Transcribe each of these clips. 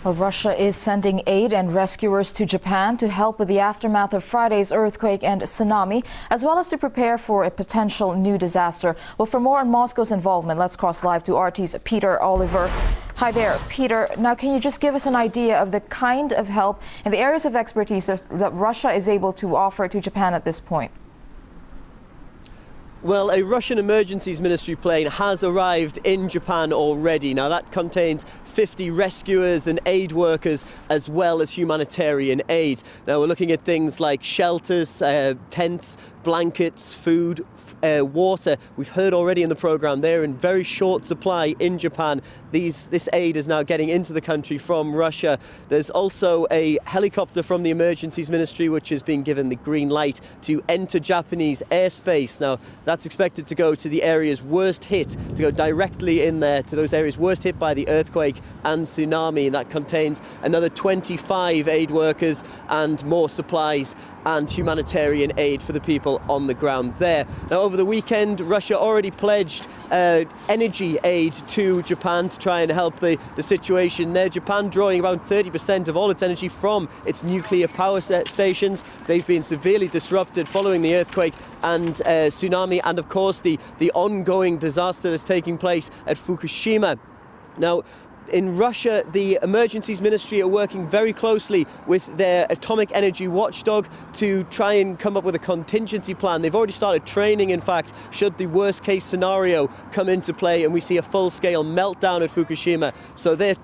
Well, Russia is sending aid and rescuers to Japan to help with the aftermath of Friday's earthquake and tsunami, as well as to prepare for a potential new disaster. Well, for more on Moscow's involvement, let's cross live to RT's Peter Oliver. Hi there, Peter. Now, can you just give us an idea of the kind of help and the areas of expertise that Russia is able to offer to Japan at this point? Well, a Russian emergencies ministry plane has arrived in Japan already. Now, that contains 50 rescuers and aid workers, as well as humanitarian aid. Now, we're looking at things like shelters, tents, blankets, food, water. We've heard already in the programme they're in very short supply in Japan. This aid is now getting into the country from Russia. There's also a helicopter from the emergencies ministry which has been given the green light to enter Japanese airspace. Now, that's expected to go to the areas worst hit, to go directly in there to those areas worst hit by the earthquake and tsunami. And that contains another 25 aid workers and more supplies and humanitarian aid for the people on the ground there. Now, over the weekend, Russia already pledged energy aid to Japan to try and help the situation there. Japan drawing about 30% of all its energy from its nuclear power stations. They've been severely disrupted following the earthquake and tsunami, and of course the ongoing disaster that's taking place at Fukushima. Now, in Russia, the emergencies ministry are working very closely with their atomic energy watchdog to try and come up with a contingency plan. They've already started training, in fact, should the worst case scenario come into play and we see a full-scale meltdown at Fukushima. So they're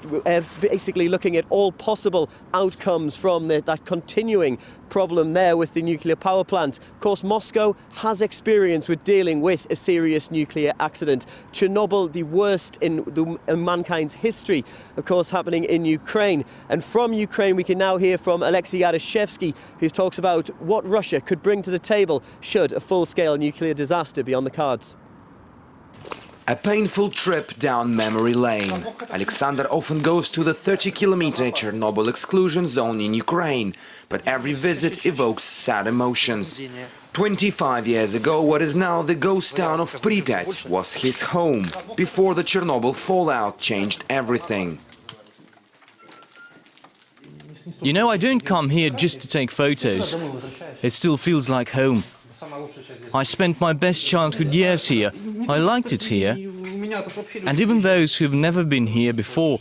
basically looking at all possible outcomes from that continuing problem there with the nuclear power plant. Of course, Moscow has experience with dealing with a serious nuclear accident. Chernobyl, the worst in mankind's history, of course, happening in Ukraine. And from Ukraine, we can now hear from Alexei Yaroshevsky, who talks about what Russia could bring to the table should a full-scale nuclear disaster be on the cards. A painful trip down memory lane. Alexander often goes to the 30-kilometer Chernobyl exclusion zone in Ukraine, but every visit evokes sad emotions. 25 years ago, what is now the ghost town of Pripyat was his home, before the Chernobyl fallout changed everything. You know, I don't come here just to take photos. It still feels like home. I spent my best childhood years here. I liked it here. And even those who've never been here before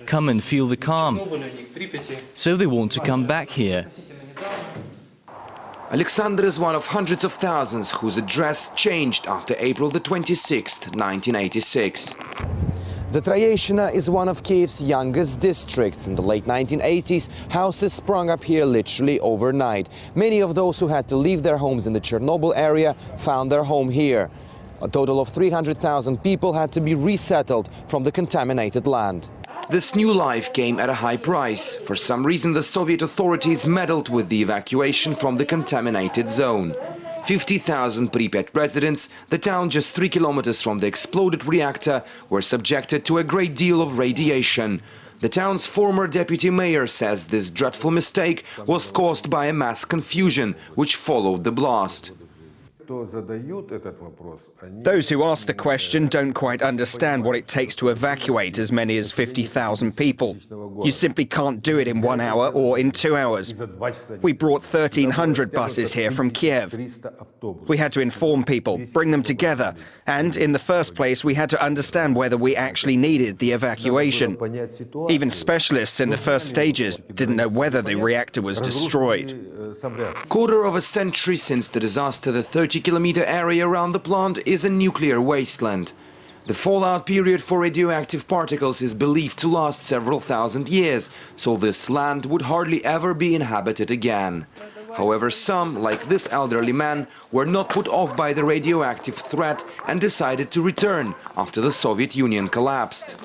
come and feel the calm. So they want to come back here. Alexander is one of hundreds of thousands whose address changed after April the 26th, 1986. The Tryeshina is one of Kiev's youngest districts. In the late 1980s, houses sprung up here literally overnight. Many of those who had to leave their homes in the Chernobyl area found their home here. A total of 300,000 people had to be resettled from the contaminated land. This new life came at a high price. For some reason, the Soviet authorities meddled with the evacuation from the contaminated zone. 50,000 Pripyat residents, the town just 3 kilometers from the exploded reactor, were subjected to a great deal of radiation. The town's former deputy mayor says this dreadful mistake was caused by a mass confusion which followed the blast. Those who ask the question don't quite understand what it takes to evacuate as many as 50,000 people. You simply can't do it in 1 hour or in 2 hours. We brought 1,300 buses here from Kiev. We had to inform people, bring them together, and in the first place we had to understand whether we actually needed the evacuation. Even specialists in the first stages didn't know whether the reactor was destroyed. Quarter of a century since the disaster, the 30-kilometer area around the plant is a nuclear wasteland. The fallout period for radioactive particles is believed to last several thousand years, so this land would hardly ever be inhabited again. However, some, like this elderly man, were not put off by the radioactive threat and decided to return after the Soviet Union collapsed.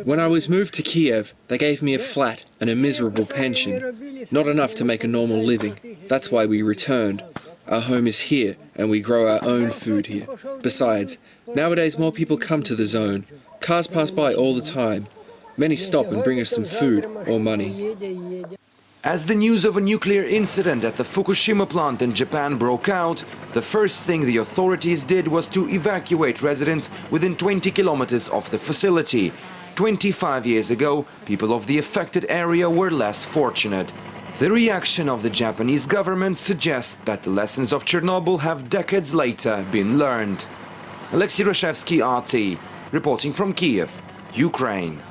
When I was moved to Kiev, they gave me a flat and a miserable pension. Not enough to make a normal living. That's why we returned. Our home is here, and we grow our own food here. Besides, nowadays more people come to the zone. Cars pass by all the time. Many stop and bring us some food or money. As the news of a nuclear incident at the Fukushima plant in Japan broke out, the first thing the authorities did was to evacuate residents within 20 kilometers of the facility. 25 years ago, people of the affected area were less fortunate. The reaction of the Japanese government suggests that the lessons of Chernobyl have decades later been learned. Alexei Rashevsky, RT, reporting from Kiev, Ukraine.